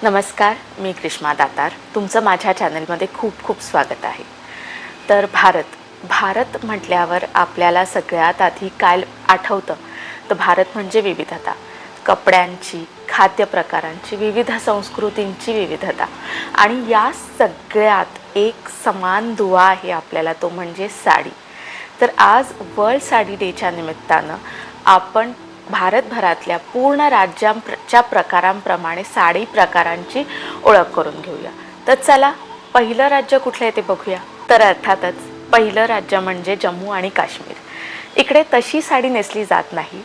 नमस्कार, मी ग्रीष्मा दातार. तुमचं माझ्या चॅनलमध्ये खूप खूप स्वागत आहे. तर भारत म्हटल्यावर आपल्याला सगळ्यात आधी काय आठवतं? तर भारत म्हणजे विविधता, कपड्यांची, खाद्यप्रकारांची, विविध संस्कृतींची विविधता आणि या सगळ्यात एक समान दुवा आहे आपल्याला, तो म्हणजे साडी. तर आज वर्ल्ड साडी डेच्या निमित्तानं आपण भारतभरातल्या पूर्ण राज्यांच्या प्रकारांप्रमाणे साडी प्रकारांची ओळख करून घेऊया. तर चला, पहिलं राज्य कुठलं आहे ते बघूया. तर अर्थातच पहिलं राज्य म्हणजे जम्मू आणि काश्मीर. इकडे तशी साडी नेसली जात नाही,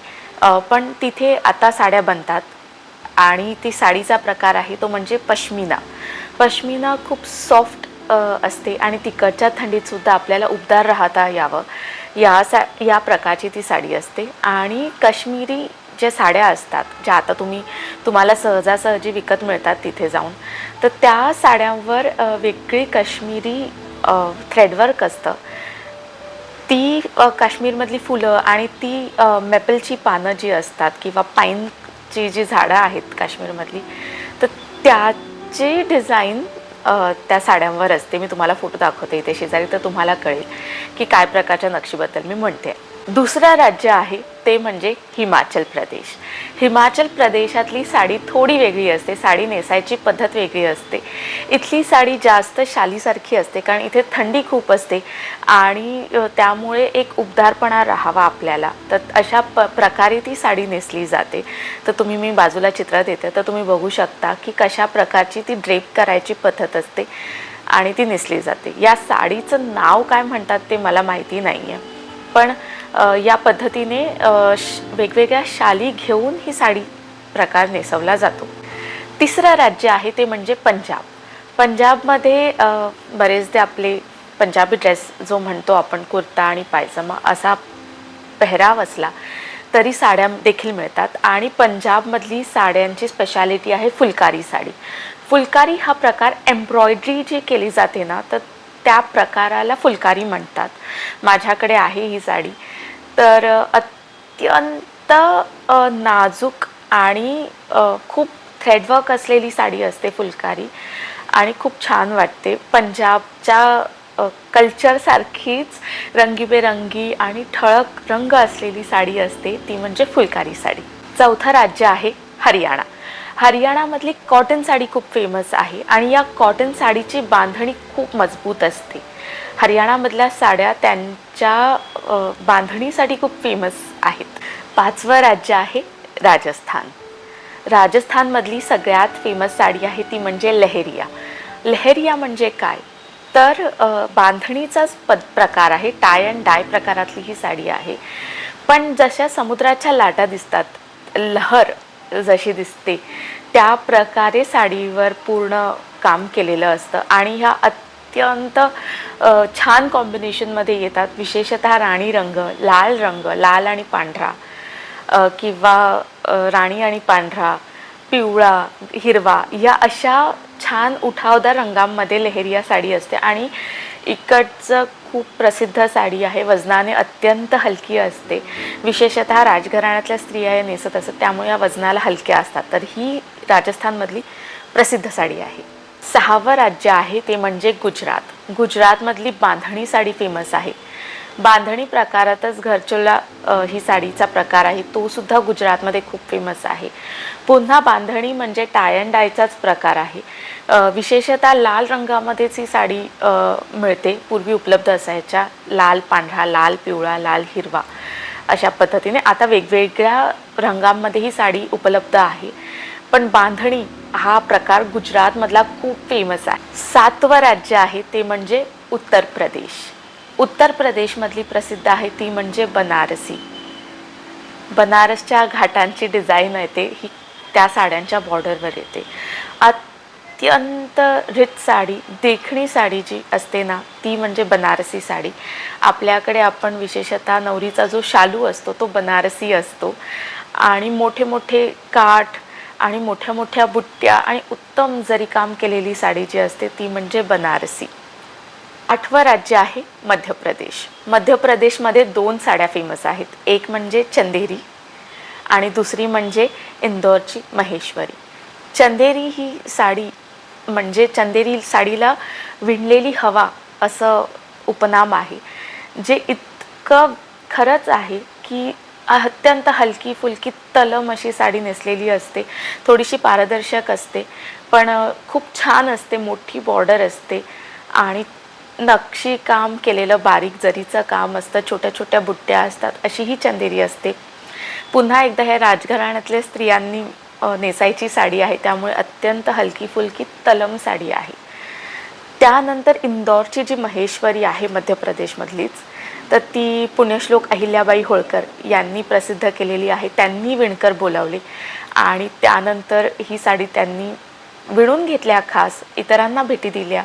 पण तिथे आता साड्या बनतात आणि ती साडीचा प्रकार आहे तो म्हणजे पश्मिना. पश्मिना खूप सॉफ्ट असते आणि तिकडच्या थंडीतसुद्धा आपल्याला उबदार राहता यावं या प्रकारची ती साडी असते. आणि काश्मीरी ज्या साड्या असतात, ज्या आता तुम्हाला सहजासहजी विकत मिळतात तिथे जाऊन, तर त्या साड्यांवर वेगळी काश्मीरी थ्रेडवर्क असतं. ती काश्मीरमधली फुलं आणि ती मेपलची पानं जी असतात किंवा पाईनची जी झाडं आहेत काश्मीरमधली, तर त्याची डिझाईन त्या साड्यांवर असते. मी तुम्हाला फोटो दाखवते इथे शेजारी, तर तुम्हाला कळेल की काय प्रकारच्या नक्षीबद्दल मी म्हणते. दुसरं राज्य आहे ते म्हणजे हिमाचल प्रदेश. हिमाचल प्रदेशातली साडी थोडी वेगळी असते, साडी नेसायची पद्धत वेगळी असते. इथली साडी जास्त शालीसारखी असते, कारण इथे थंडी खूप असते आणि त्यामुळे एक उबदारपणा राहावा आपल्याला, तर अशा प्रकारे ती साडी नेसली जाते. तर मी बाजूला चित्र देते, तर तुम्ही बघू शकता की कशा प्रकारची ती ड्रेप करायची पद्धत असते आणि ती नेसली जाते. या साडीचं नाव काय म्हणतात ते मला माहिती नाही आहे, पण या पद्धतीने वेगवेगळ्या शाली घेऊन ही साडी प्रकार नेसवला जातो. तिसरं राज्य आहे ते म्हणजे पंजाब. पंजाबमध्ये बरेचदा आपले पंजाबी ड्रेस जो म्हणतो आपण, कुर्ता आणि पायजमा असा पेहराव असला तरी साड्या देखील मिळतात. आणि पंजाबमधली साड्यांची स्पेशालिटी आहे फुलकारी साडी. फुलकारी हा प्रकार एम्ब्रॉयडरी जी केली जाते ना, तर त्या प्रकाराला फुलकारी म्हणतात. माझ्याकडे आहे ही साडी. तर अत्यंत नाजूक आणि खूप थ्रेडवर्क असलेली साडी असते फुलकारी आणि खूप छान वाटते. पंजाबच्या कल्चरसारखीच रंगीबेरंगी आणि ठळक रंग असलेली साडी असते, ती म्हणजे फुलकारी साडी. चौथं राज्य आहे हरियाणा. हरियाणामधली कॉटन साडी खूप फेमस आहे आणि या कॉटन साडीची बांधणी खूप मजबूत असते. हरियाणामधल्या साड्या त्यांच्या बांधणीसाठी खूप फेमस आहेत. पाचवं राज्य आहे राजस्थान. राजस्थानमधली सगळ्यात फेमस साडी आहे ती म्हणजे लहेरिया. लहेरिया म्हणजे काय, तर बांधणीचाच प्रकार आहे. टाय अँड डाय प्रकारातली ही साडी आहे. पण जशा समुद्राच्या लाटा दिसतात, लहर जशी दिसते, त्या प्रकारे साडीवर पूर्ण काम केलेलं असतं आणि ह्या अत्यंत छान कॉम्बिनेशनमध्ये येतात. विशेषतः राणी रंग, लाल आणि पांढरा, किंवा राणी आणि पांढरा, पिवळा, हिरवा, या अशा छान उठावदार रंगांमध्ये लहेरिया साडी असते. आणि इकडचं खूप प्रसिद्ध साडी आहे. वजनाने अत्यंत हलकी असते. विशेषतः राजघराण्यातल्या स्त्रिया नेसत असतात, त्यामुळे या वजनाला हलक्या असतात. तर ही राजस्थानमधली प्रसिद्ध साडी आहे. सहावं राज्य आहे ते म्हणजे गुजरात. गुजरातमधली बांधणी साडी फेमस आहे. बांधणी प्रकारातच घरचोला ही साडीचा प्रकार आहे, तो सुद्धा गुजरातमध्ये खूप फेमस आहे. पुन्हा बांधणी म्हणजे टाय अँड डायचाच प्रकार आहे. विशेषतः लाल रंगामध्येच ही साडी मिळते. पूर्वी उपलब्ध असायच्या लाल पांढरा, लाल पिवळा, लाल हिरवा अशा पद्धतीने. आता वेगवेगळ्या रंगांमध्ये ही साडी उपलब्ध आहे, पण बांधणी हा प्रकार गुजरातमधला खूप फेमस आहे. सातवं राज्य आहे ते म्हणजे उत्तर प्रदेश. उत्तर प्रदेशमधली प्रसिद्ध आहे ती म्हणजे बनारसी. बनारसच्या घाटांची डिझाईन येते ही त्या साड्यांच्या बॉर्डरवर येते. अत्यंत रिच साडी, देखणी साडी जी असते ना, ती म्हणजे बनारसी साडी. आपल्याकडे आपण विशेषतः नवरीचा जो शालू असतो तो बनारसी असतो आणि मोठे मोठे काठ आणि मोठ्या मोठ्या बुट्ट्या आणि उत्तम जरी काम केलेली साडी जी असते ती म्हणजे बनारसी. आठवं राज्य आहे मध्य प्रदेश. मध्य प्रदेशमध्ये दोन साड्या फेमस आहेत. एक म्हणजे चंदेरी आणि दुसरी म्हणजे इंदोरची महेश्वरी. चंदेरी ही साडी म्हणजे चंदेरी साडीला विणलेली हवा असं उपनाम आहे, जे इतकं खरंच आहे की अत्यंत हलकी फुलकी तलम अशी साडी नेसलेली असते, थोडीशी पारदर्शक असते पण खूप छान असते, मोठी बॉर्डर असते आणि नक्षी काम केलेलं बारीक जरीचं काम असतं, छोट्या छोट्या बुट्ट्या असतात, अशी ही चंदेरी असते. पुन्हा एकदा ह्या राजघराण्यातल्या स्त्रियांनी नेसायची साडी आहे, त्यामुळे अत्यंत हलकी फुलकी तलम साडी आहे. त्यानंतर इंदौरची जी महेश्वरी आहे मध्य प्रदेशमधलीच, तर ती पुण्यश्लोक अहिल्याबाई होळकर यांनी प्रसिद्ध केलेली आहे. त्यांनी विणकर बोलावले आणि त्यानंतर ही साडी त्यांनी विणून घेतल्या, खास इतरांना भेटी दिल्या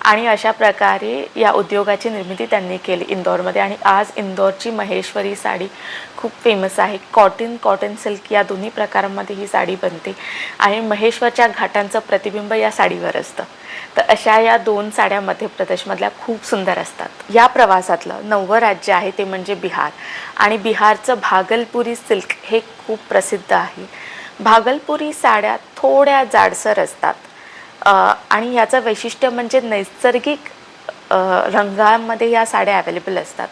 आणि अशा प्रकारे या उद्योगाची निर्मिती त्यांनी केली इंदौरमध्ये. आणि आज इंदौरची महेश्वरी साडी खूप फेमस आहे. कॉटन सिल्क या दोन्ही प्रकारांमध्ये ही साडी बनते आणि महेश्वरच्या घाटांचं प्रतिबिंब या साडीवर असतं. तर अशा या 2 साड्या मध्य प्रदेशमधल्या खूप सुंदर असतात. या प्रवासातलं 9वं राज्य आहे ते म्हणजे बिहार आणि बिहारचं भागलपुरी सिल्क हे खूप प्रसिद्ध आहे. भागलपुरी साड्या थोड्या जाडसर असतात आणि याचं वैशिष्ट्य म्हणजे नैसर्गिक रंगांमध्ये या साड्या अवेलेबल असतात.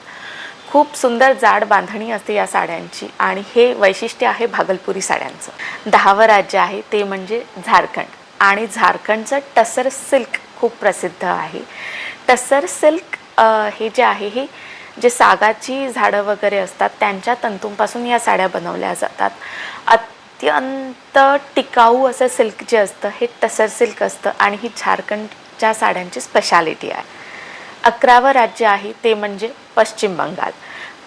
खूप सुंदर जाड बांधणी असते या साड्यांची आणि हे वैशिष्ट्य आहे भागलपुरी साड्यांचं. 10वं राज्य आहे ते म्हणजे झारखंड आणि झारखंडचं टसर सिल्क खूप प्रसिद्ध आहे. टसर सिल्क हे जे आहे हे जे सागाची झाडं वगैरे असतात त्यांच्या तंतूंपासून या साड्या बनवल्या जातात. अत्यंत टिकाऊ असं सिल्क जे असतं हे टसर सिल्क असतं आणि ही झारखंडच्या साड्यांची स्पेशालिटी आहे. 11वं राज्य आहे ते म्हणजे पश्चिम बंगाल.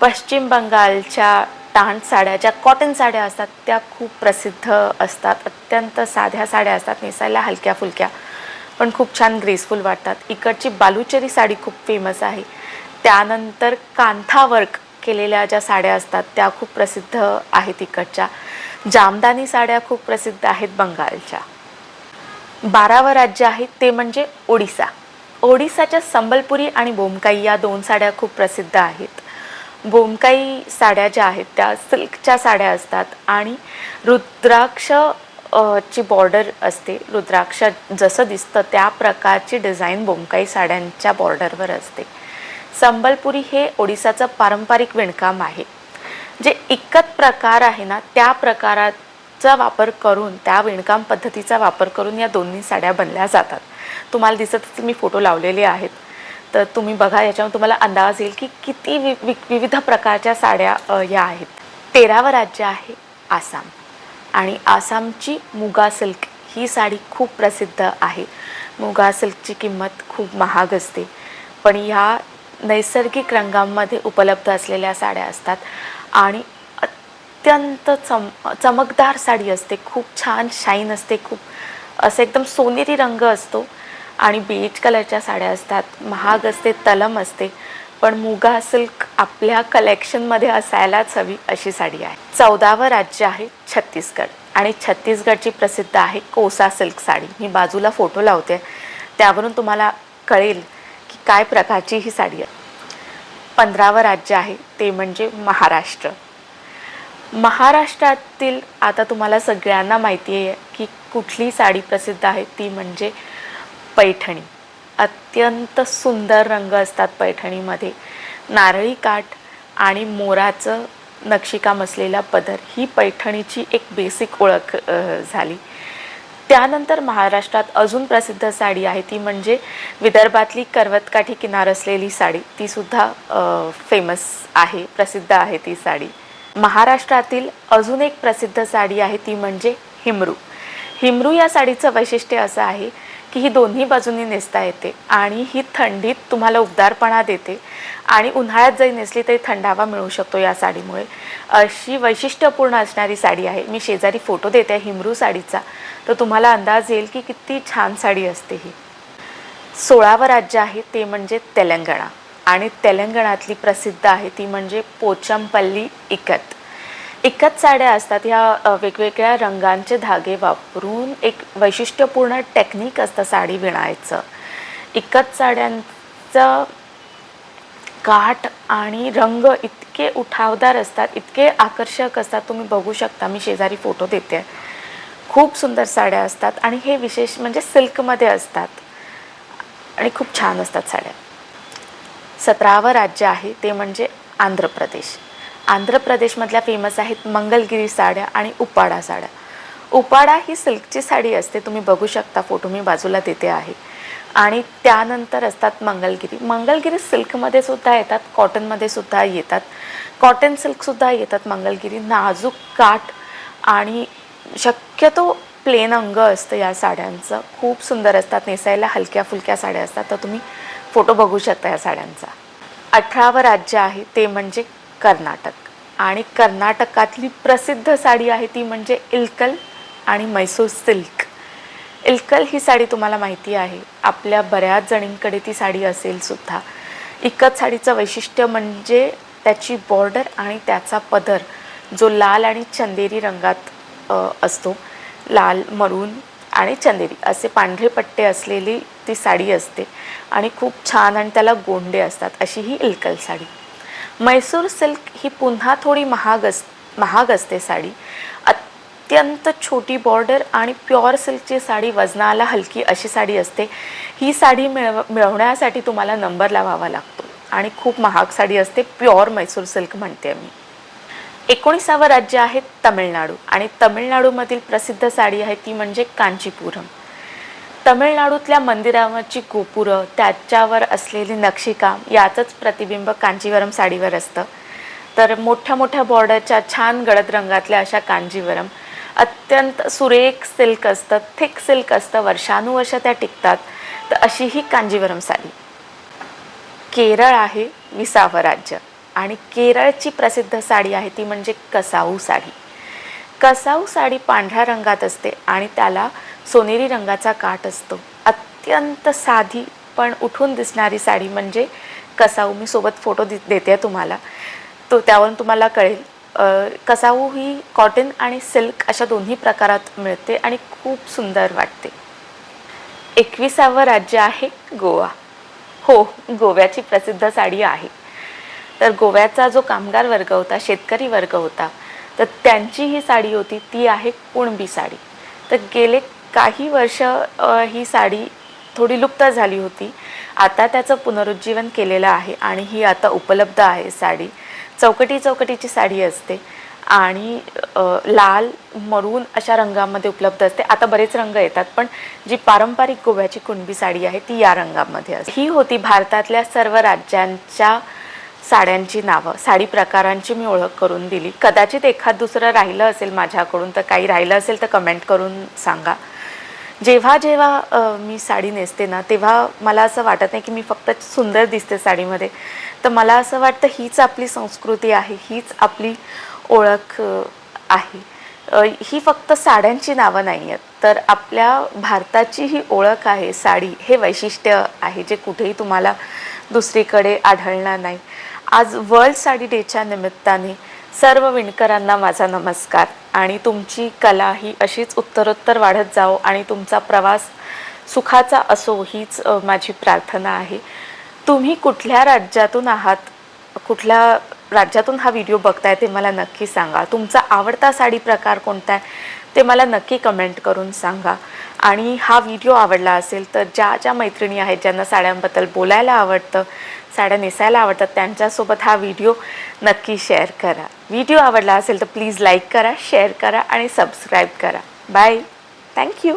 पश्चिम बंगालच्या टाण साड्या, ज्या कॉटन साड्या असतात त्या खूप प्रसिद्ध असतात. अत्यंत साध्या साड्या असतात, नेसायला हलक्या फुलक्या पण खूप छान ग्रेसफुल वाटतात. इकडची बालुचरी साडी खूप फेमस आहे. त्यानंतर कांथा वर्क केलेल्या ज्या साड्या असतात त्या खूप प्रसिद्ध आहेत इकडच्या. जामदानी साड्या खूप प्रसिद्ध आहेत बंगालच्या. 12वं राज्य आहे ते म्हणजे ओडिसा. ओडिसाच्या संबलपुरी आणि बोमकाई या 2 साड्या खूप प्रसिद्ध आहेत. बोमकाई साड्या ज्या आहेत त्या सिल्कच्या साड्या असतात आणि रुद्राक्ष ची बॉर्डर असते. रुद्राक्ष जसं दिसतं त्या प्रकारची डिझाईन बोमकाई साड्यांच्या बॉर्डरवर असते. संबलपुरी हे ओडिसाचं पारंपरिक विणकाम आहे. जे इक्कत प्रकार आहे ना त्या प्रकाराचा वापर करून, त्या विणकाम पद्धतीचा वापर करून या दोन्ही साड्या बनल्या जातात. तुम्हाला दिसत मी फोटो लावलेले आहेत, तर तुम्ही बघा, याच्यावर तुम्हाला अंदाज येईल की किती विविध प्रकारच्या साड्या या आहेत. 13वं राज्य आहे आसाम आणि आसामची मुगा सिल्क ही साडी खूप प्रसिद्ध आहे. मुगा सिल्कची किंमत खूप महाग असते पण ह्या नैसर्गिक रंगांमध्ये उपलब्ध असलेल्या साड्या असतात आणि अत्यंत चमकदार साडी असते. खूप छान शाईन असते, खूप असं एकदम सोनेरी रंग असतो आणि बेज कलरच्या साड्या असतात. महाग असते, तलम असते पण मुगा सिल्क आपल्या कलेक्शनमध्ये असायलाच हवी अशी साडी आहे. 14वं राज्य आहे छत्तीसगड आणि छत्तीसगडची प्रसिद्ध आहे कोसा सिल्क साडी. मी बाजूला फोटो लावते, त्यावरून तुम्हाला कळेल की काय प्रकारची ही साडी आहे. 15वं राज्य आहे ते म्हणजे महाराष्ट्र. महाराष्ट्रातील आता तुम्हाला सगळ्यांना माहिती आहे की कुठली साडी प्रसिद्ध आहे, ती म्हणजे पैठणी. अत्यंत सुंदर रंग असतात पैठणीमध्ये. नारळी काठ आणि मोराचं नक्षीकाम असलेला पदर ही पैठणीची एक बेसिक ओळख झाली. त्यानंतर महाराष्ट्रात अजून प्रसिद्ध साडी आहे ती म्हणजे विदर्भातली पर्वतकाठी किनार असलेली साडी. तीसुद्धा फेमस आहे, प्रसिद्ध आहे ती साडी. महाराष्ट्रातील अजून एक प्रसिद्ध साडी आहे ती म्हणजे हिमरू. हिमरू या साडीचं वैशिष्ट्य असं आहे की ही दोन्ही बाजूंनी नेसता येते आणि ही थंडीत तुम्हाला उबदारपणा देते आणि उन्हाळ्यात जरी नेसली तरी थंडावा मिळू शकतो या साडीमुळे. अशी वैशिष्ट्यपूर्ण असणारी साडी आहे. मी शेजारी फोटो देते हिमरू साडीचा, तर तुम्हाला अंदाज येईल की किती छान साडी असते ही. 16वं राज्य आहे ते म्हणजे तेलंगणा आणि तेलंगणातली प्रसिद्ध आहे ती म्हणजे पोचमपल्ली इकत. इकत साड्या असतात ह्या वेगवेगळ्या रंगांचे धागे वापरून एक वैशिष्ट्यपूर्ण टेक्निक असतं साडी विणायचं. इकत साड्यांचं काठ आणि रंग इतके उठावदार असतात, इतके आकर्षक असतात. तुम्ही बघू शकता, मी शेजारी फोटो देते. खूप सुंदर साड्या असतात आणि हे विशेष म्हणजे सिल्कमध्ये असतात आणि खूप छान असतात साड्या. 17वं राज्य आहे ते म्हणजे आंध्र प्रदेश. आंध्र प्रदेशमधल्या फेमस आहेत मंगलगिरी साड्या आणि उपाडा साड्या. उपाडा ही सिल्कची साडी असते, तुम्ही बघू शकता, फोटो मी बाजूला देते आहे. आणि त्यानंतर असतात मंगलगिरी. मंगलगिरी सिल्कमध्ये सुद्धा येतात, कॉटनमध्ये सुद्धा येतात, कॉटन सिल्कसुद्धा येतात मंगलगिरी. नाजूक काठ आणि शक्यतो प्लेन अंग असतं या साड्यांचं. खूप सुंदर असतात, नेसायला हलक्या फुलक्या साड्या असतात. तर तुम्ही फोटो बघू शकता या साड्यांचा. 18वं राज्य आहे ते म्हणजे कर्नाटक. आणि कर्नाटकातली प्रसिद्ध साडी आहे ती म्हणजे इल्कल आणि मैसूर सिल्क. इल्कल ही साडी तुम्हाला माहिती आहे, आपल्या बऱ्याच जणींकडे ती साडी असेल सुद्धा. इकत साडीचं वैशिष्ट्य म्हणजे त्याची बॉर्डर आणि त्याचा पदर जो लाल आणि चंदेरी रंगात असतो. लाल, मरून आणि चंदेरी असे पांढरे पट्टे असलेली ती साडी असते आणि खूप छान, आणि त्याला गोंडे असतात, अशी ही इल्कल साडी. मैसूर सिल्क ही पुन्हा थोडी महाग असते साडी. अत्यंत छोटी बॉर्डर आणि प्युअर सिल्कची साडी, वजनाला हलकी अशी साडी असते. ही साडी मिळवण्यासाठी तुम्हाला नंबर लावावा लागतो आणि खूप महाग साडी असते. प्युअर मैसूर सिल्क म्हणते मी. 19वं राज्य आहे तमिळनाडू. आणि तमिळनाडूमधील प्रसिद्ध साडी आहे ती म्हणजे कांचीपुरम. तमिळनाडूतल्या मंदिरावरची गोपुरं, त्याच्यावर असलेली नक्षीकाम याचंच प्रतिबिंब कांजीवरम साडीवर असतं. तर मोठ्या मोठ्या बॉर्डरच्या छान गडद रंगातल्या अशा कांजीवरम अत्यंत सुरेख सिल्क असतं, थिक सिल्क असतं, वर्षानुवर्ष त्या टिकतात. तर अशी ही कांजीवरम साडी. केरळ आहे 20वं राज्य. आणि केरळची प्रसिद्ध साडी आहे ती म्हणजे कसाऊ साडी. कसाऊ साडी पांढऱ्या रंगात असते आणि त्याला सोनेरी रंगाचा काठ असतो. अत्यंत साधी पण उठून दिसणारी साडी म्हणजे कसाऊ. मी सोबत फोटो देते तुम्हाला, तो त्यावरून तुम्हाला कळेल. कसाऊ ही कॉटन आणि सिल्क अशा दोन्ही प्रकारात मिळते आणि खूप सुंदर वाटते. 21वं राज्य आहे गोवा. हो, गोव्याची प्रसिद्ध साडी आहे. तर गोव्याचा जो कामगार वर्ग होता, शेतकरी वर्ग होता, तर त्यांची ही साडी होती ती आहे कुणबी साडी. तर गेले काही वर्ष ही साडी थोडी लुप्त झाली होती. आता त्याचं पुनरुज्जीवन केलेलं आहे आणि ही आता उपलब्ध आहे साडी. चौकटीची साडी असते आणि लाल, मरून अशा रंगामध्ये उपलब्ध असते. आता बरेच रंग येतात, पण जी पारंपरिक गोव्याची कुणबी साडी आहे ती या रंगामध्ये असते. ही होती भारतातल्या सर्व राज्यांच्या साड्यांची नावं, साडी प्रकारांची मी ओळख करून दिली. कदाचित एखाद दुसरं राहिलं असेल माझ्याकडून, तर काही राहिलं असेल तर कमेंट करून सांगा. जेव्हा जेव्हा मी साडी नेसते ना, तेव्हा मला असं वाटत नाही की मी फक्त सुंदर दिसते साडीमध्ये. तर मला असं वाटतं हीच आपली संस्कृती आहे, हीच आपली ओळख आहे. ही फक्त साड्यांची नावं नाही आहेत, तर आपल्या भारताची ही ओळख आहे. साडी हे वैशिष्ट्य आहे जे कुठेही तुम्हाला दुसरीकडे आढळणार नाही. आज वर्ल्ड साडी डेच्या निमित्ताने सर्व विणकरांना माझा नमस्कार. आणि तुमची कला ही अशीच उत्तरोत्तर वाढत जाओ आणि तुमचा प्रवास सुखाचा असो, हीच माझी प्रार्थना आहे. तुम्ही कुठल्या राज्यातून आहात, कुठल्या राज्यातून हा व्हिडिओ बघताय ते मला नक्की सांगा. तुमचा आवडता साडी प्रकार कोणता आहे ते मला नक्की कमेंट करून सांगा. आणि हा व्हिडिओ आवडला असेल तर ज्या मैत्रिणी आहेत ज्यांना साड्यांबद्दल बोलायला आवडतं, साड्या नेसायला आवडतात, त्यांच्यासोबत हा व्हिडिओ नक्की शेअर करा. व्हिडिओ आवडला असेल तर प्लीज लाईक करा, शेअर करा आणि सबस्क्राईब करा. बाय. थँक्यू.